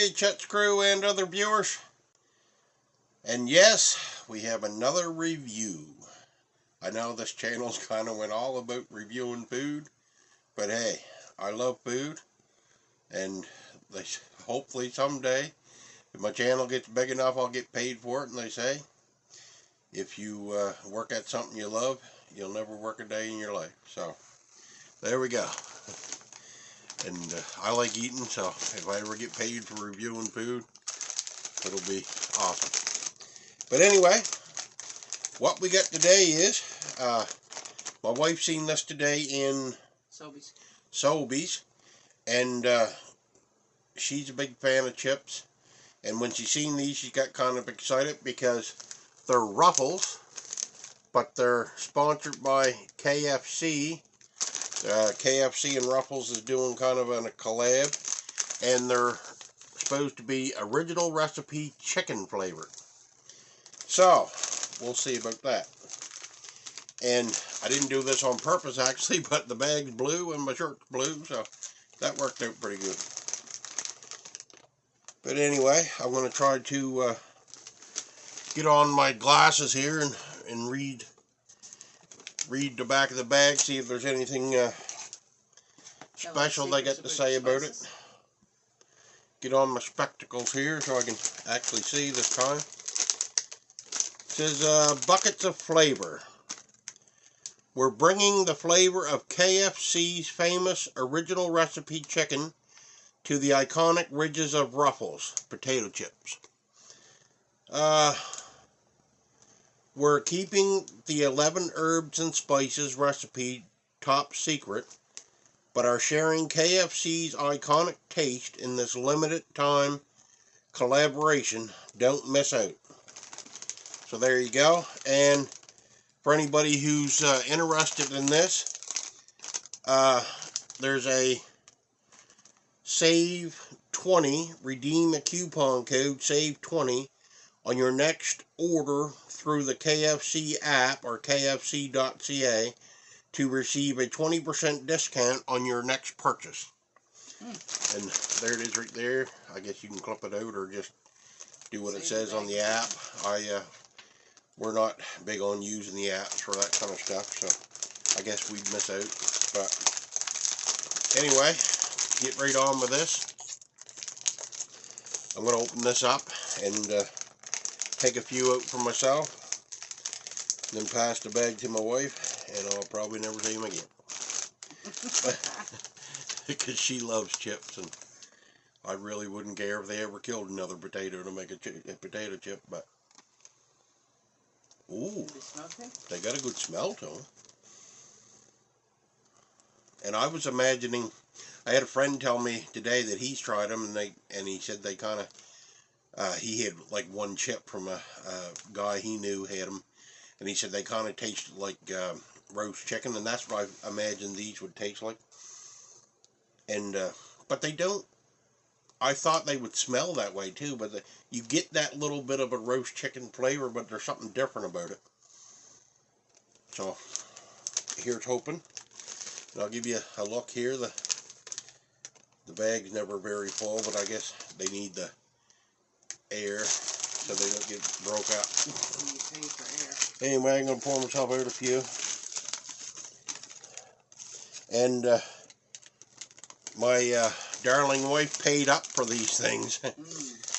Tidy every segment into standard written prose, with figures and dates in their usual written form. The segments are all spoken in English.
day, Chet's crew and other viewers. And yes, we have another review. I know this channel's kind of went all about reviewing food, but hey, I love food, and hopefully someday, if my channel gets big enough, I'll get paid for it. And they say, if you work at something you love, you'll never work a day in your life. So, there we go. And I like eating, so if I ever get paid for reviewing food, it'll be awesome. But anyway, what we got today is, my wife seen this today in Sobeys, and she's a big fan of chips. And when she seen these, she got kind of excited because they're Ruffles, but they're sponsored by KFC. KFC and Ruffles is doing kind of a collab, and they're supposed to be original recipe chicken flavored. So, we'll see about that. And I didn't do this on purpose actually, but the bag's blue and my shirt's blue, so that worked out pretty good. But anyway, I'm going to try to get on my glasses here and read the back of the bag, see if there's anything special they got to say about it. Get on my spectacles here so I can actually see this time. It says buckets of flavor. We're bringing the flavor of KFC's famous original recipe chicken to the iconic ridges of Ruffles potato chips. We're keeping the 11 herbs and spices recipe top secret, but are sharing KFC's iconic taste in this limited time collaboration. Don't miss out. So there you go. And for anybody who's interested in this, there's a Save 20, redeem a coupon code Save 20 on your next order through the KFC app or kfc.ca to receive a 20% discount on your next purchase. And there it is right there. I guess you can clip it out or just do what it says on the app. We're not big on using the apps for that kind of stuff, so I guess we'd miss out. But anyway, get right on with this. I'm going to open this up and take a few out for myself, then pass the bag to my wife, and I'll probably never see him again. Because she loves chips, and I really wouldn't care if they ever killed another potato to make a potato chip, but ooh, they got a good smell to them. And I was imagining, I had a friend tell me today that he's tried them, and he said they kind of, he had like one chip from a guy he knew had them, and he said they kind of tasted like roast chicken, and that's what I imagined these would taste like. And but they don't. I thought they would smell that way too, but you get that little bit of a roast chicken flavor, but there's something different about it. So here's hoping. And I'll give you a look here. The bag's never very full, but I guess they need the air so they don't get broke up. Anyway, I'm going to pour myself out a few. And my darling wife paid up for these things.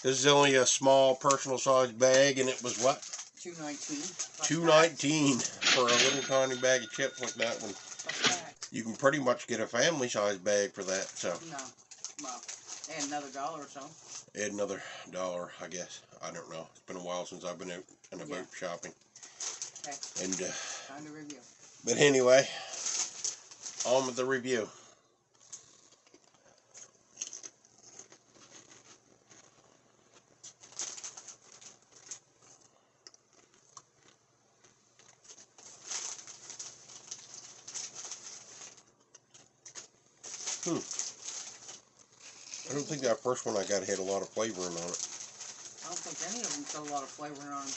This is only a small personal size bag, and it was what? $2.19. $2.19 for a little tiny bag of chips like that one. You can pretty much get a family size bag for that. So. No, well, add another $1 or so. Add another $1, I guess. I don't know. It's been a while since I've been out and about shopping. Okay. And time to review. But anyway, on with the review. I don't think that first one I got had a lot of flavoring on it. I don't think any of them got a lot of flavoring on them.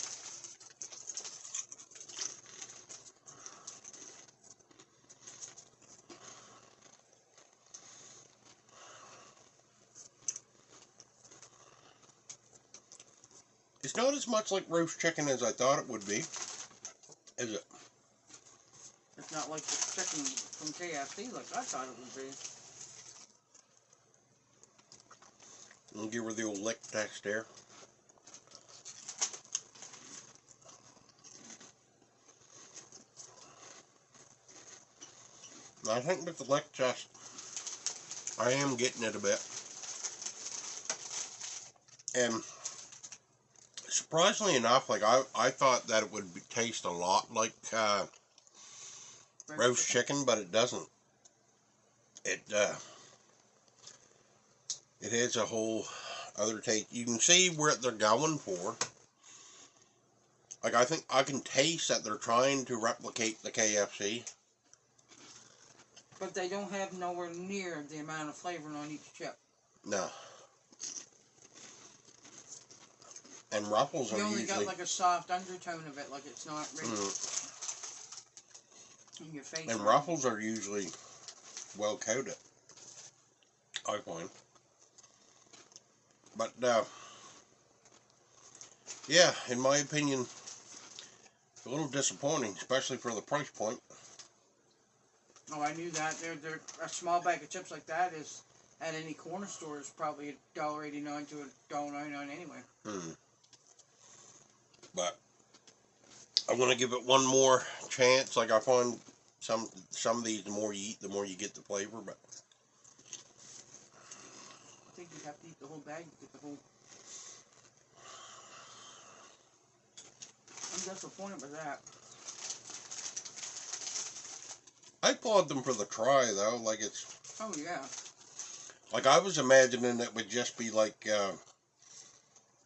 It's not as much like roast chicken as I thought it would be, is it? It's not like the chicken from KFC like I thought it would be. I'll give her the old lick test there. I think with the lick test, I am getting it a bit. And surprisingly enough, like I thought that it would taste a lot like roast chicken, but it doesn't. It has a whole other taste. You can see where they're going for. Like, I think I can taste that they're trying to replicate the KFC. But they don't have nowhere near the amount of flavor on each chip. No. And Ruffles are You only usually... got like a soft undertone of it, like it's not really in your face. And Ruffles are usually well coated, I find. But, yeah, in my opinion, a little disappointing, especially for the price point. Oh, I knew that. They're a small bag of chips like that is at any corner store is probably $1.89 to $1.99 anyway. But I want to give it one more chance. Like, I find some of these, the more you eat, the more you get the flavor. But I think you have to eat the whole bag to get the whole. I'm disappointed with that. I applaud them for the try, though. Like, it's... Oh, yeah. Like, I was imagining it would just be like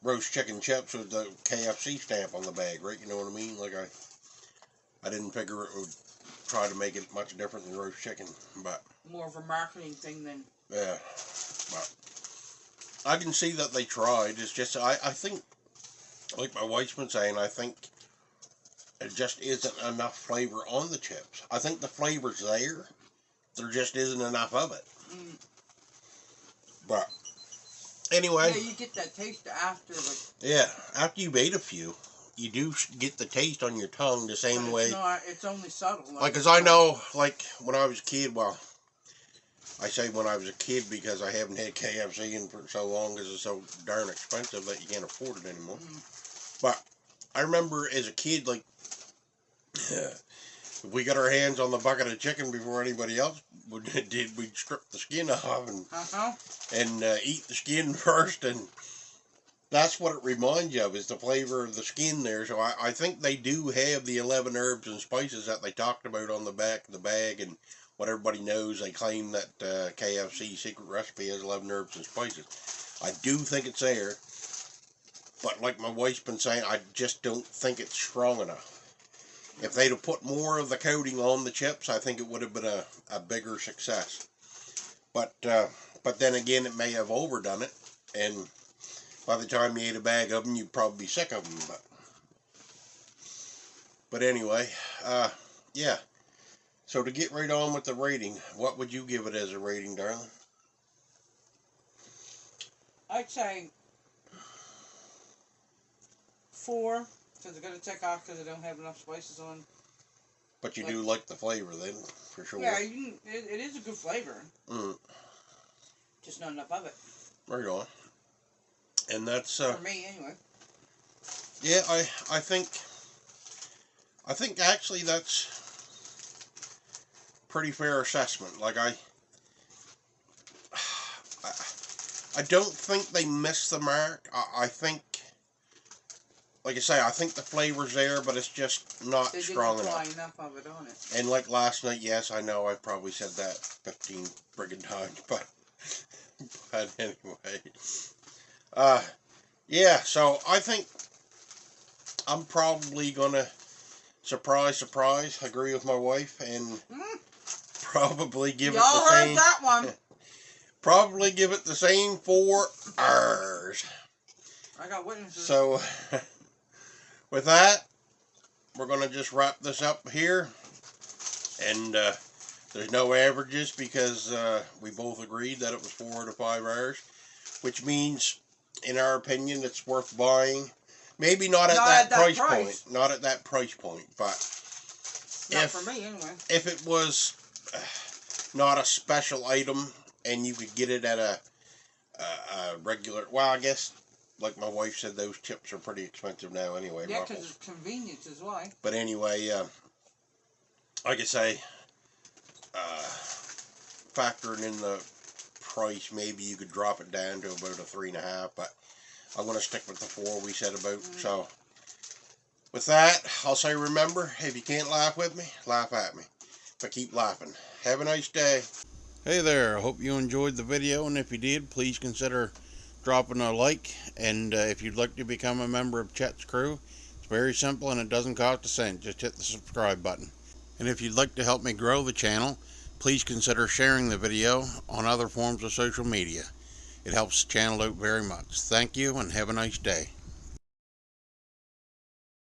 roast chicken chips with the KFC stamp on the bag, right? You know what I mean? Like, I didn't figure it would try to make it much different than roast chicken, but... More of a marketing thing than... Yeah, but I can see that they tried. It's just, I think, like my wife's been saying, I think there just isn't enough flavor on the chips. I think the flavor's there. There just isn't enough of it. But anyway. Yeah, you get that taste after. Like, yeah, after you've ate a few, you do get the taste on your tongue the same way. It's only subtle. Like, because I know, like, when I was a kid, well, I say when I was a kid because I haven't had KFC in for so long because it's so darn expensive that you can't afford it anymore. But I remember as a kid, like, if we got our hands on the bucket of chicken before anybody else did, we'd strip the skin off and eat the skin first, and that's what it reminds you of, is the flavor of the skin there. So I think they do have the 11 herbs and spices that they talked about on the back of the bag, and what everybody knows, they claim that KFC secret recipe has 11 herbs and spices. I do think it's there, but like my wife's been saying, I just don't think it's strong enough. If they'd have put more of the coating on the chips, I think it would have been a bigger success. But then again, it may have overdone it, and by the time you ate a bag of them, you'd probably be sick of them. But anyway, yeah. So to get right on with the rating, what would you give it as a rating, darling? I'd say 4. Because they're going to take off because they don't have enough spices on. But you do like the flavor then, for sure. Yeah, it is a good flavor. Just not enough of it. Right on. And that's... for me, anyway. Yeah, I think actually that's pretty fair assessment. Like, I don't think they missed the mark. I think... Like I say, I think the flavor's there, but it's just not strong enough. They didn't apply enough of it on it. And like last night, yes, I know I've probably said that 15 friggin' times, but anyway. Yeah, so I think I'm probably gonna, surprise, agree with my wife, and probably give it the same. Y'all heard that one. Probably give it the same 4 hours. I got witnesses. So... with that, we're going to just wrap this up here, and there's no averages because we both agreed that it was 4 to 5 hours, which means, in our opinion, it's worth buying. Maybe not at that price point. Not at that price point, but not for me anyway. If it was not a special item and you could get it at a regular, well, I guess, like my wife said, those chips are pretty expensive now anyway. Yeah, because it's convenience is why. But anyway, like I say, factoring in the price, maybe you could drop it down to about a 3.5, but I'm going to stick with the 4 we said about. So with that, I'll say, remember, if you can't laugh with me, laugh at me, but keep laughing. Have a nice day. Hey there, I hope you enjoyed the video, and if you did, please consider dropping a like, and if you'd like to become a member of Chet's crew, it's very simple and it doesn't cost a cent. Just hit the subscribe button. And if you'd like to help me grow the channel, please consider sharing the video on other forms of social media. It helps the channel out very much. Thank you and have a nice day.